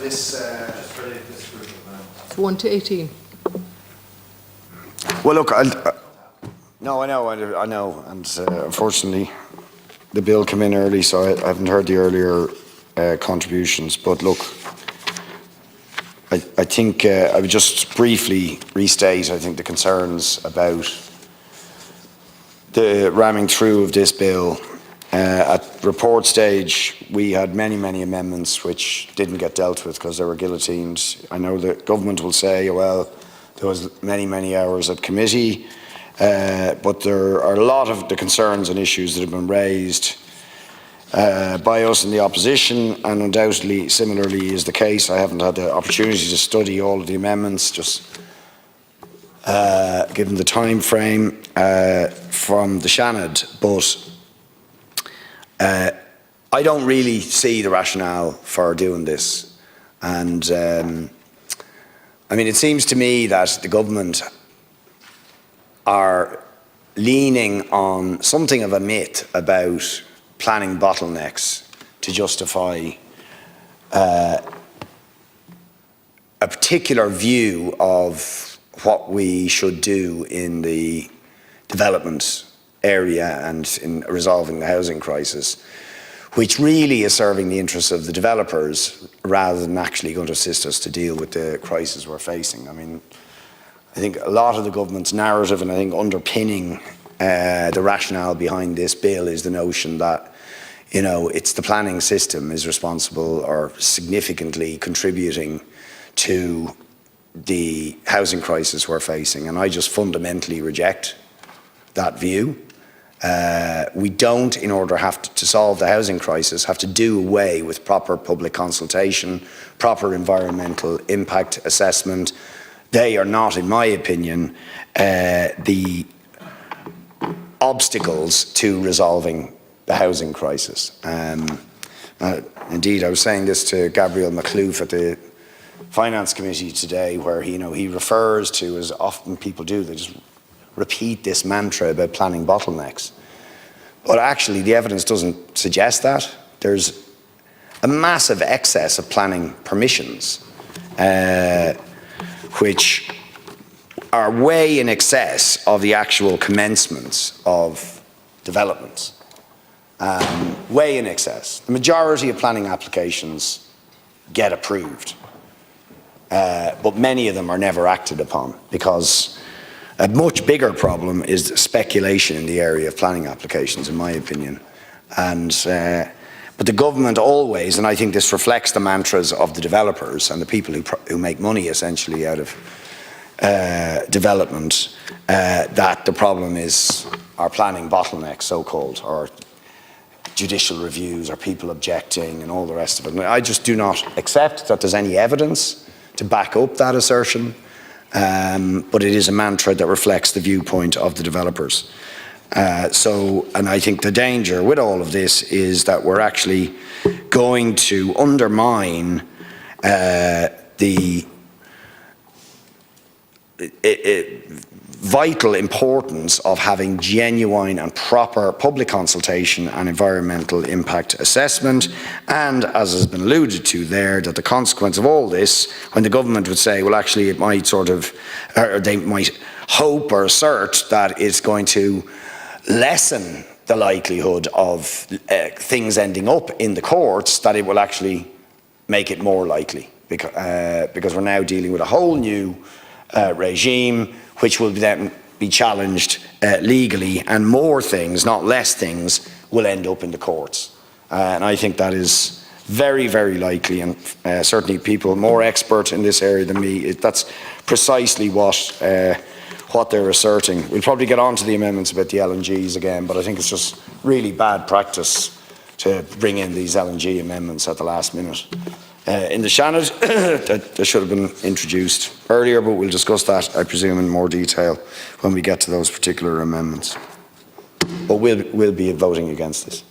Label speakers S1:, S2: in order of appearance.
S1: this group of amendments?
S2: 1 to 18.
S3: Well, look, no, I know, and unfortunately, the bill came in early, so I haven't heard the earlier contributions. But look, I think I would just briefly restate, I think, the concerns about the ramming through of this bill. At report stage, we had many amendments which didn't get dealt with because they were guillotined. I know the government will say, well, there was many hours at committee, but there are a lot of the concerns and issues that have been raised by us in the opposition, and undoubtedly similarly is the case. I haven't had the opportunity to study all of the amendments, just given the time frame from the Shanad, but I don't really see the rationale for doing this. And I mean, it seems to me that the government are leaning on something of a myth about planning bottlenecks to justify a particular view of what we should do in the development area and in resolving the housing crisis, which really is serving the interests of the developers rather than actually going to assist us to deal with the crisis we're facing. I mean, I think a lot of the government's narrative, and I think underpinning the rationale behind this bill, is the notion that, you know, it's the planning system is responsible or significantly contributing to the housing crisis we're facing, and I just fundamentally reject that view. We don't, in order to solve the housing crisis, have to do away with proper public consultation, proper environmental impact assessment. They are not, in my opinion, the obstacles to resolving the housing crisis. Indeed, I was saying this to Gabriel McLough at the Finance Committee today, where he refers to, as often people do, they just repeat this mantra about planning bottlenecks. But actually, the evidence doesn't suggest that. There's a massive excess of planning permissions, which are way in excess of the actual commencements of developments. Way in excess. The majority of planning applications get approved, but many of them are never acted upon, because a much bigger problem is speculation in the area of planning applications, in my opinion. But the government always, and I think this reflects the mantras of the developers and the people who make money essentially out of development, that the problem is our planning bottlenecks, so-called, or judicial reviews, or people objecting and all the rest of it. And I just do not accept that there's any evidence to back up that assertion. But it is a mantra that reflects the viewpoint of the developers. And I think the danger with all of this is that we're actually going to undermine the vital importance of having genuine and proper public consultation and environmental impact assessment, and, as has been alluded to there, that the consequence of all this, when the government would say, well, actually it might sort of, or they might hope or assert that it's going to lessen the likelihood of things ending up in the courts, that it will actually make it more likely, because we're now dealing with a whole new regime, which will then be challenged legally, and more things, not less things, will end up in the courts. And I think that is very likely, and certainly people more expert in this area than me, that's precisely what they're asserting. We'll probably get on to the amendments about the LNGs again, but I think it's just really bad practice to bring in these LNG amendments at the last minute. In the Shanad, that should have been introduced earlier, but we'll discuss that, I presume, in more detail when we get to those particular amendments. But we'll be voting against this.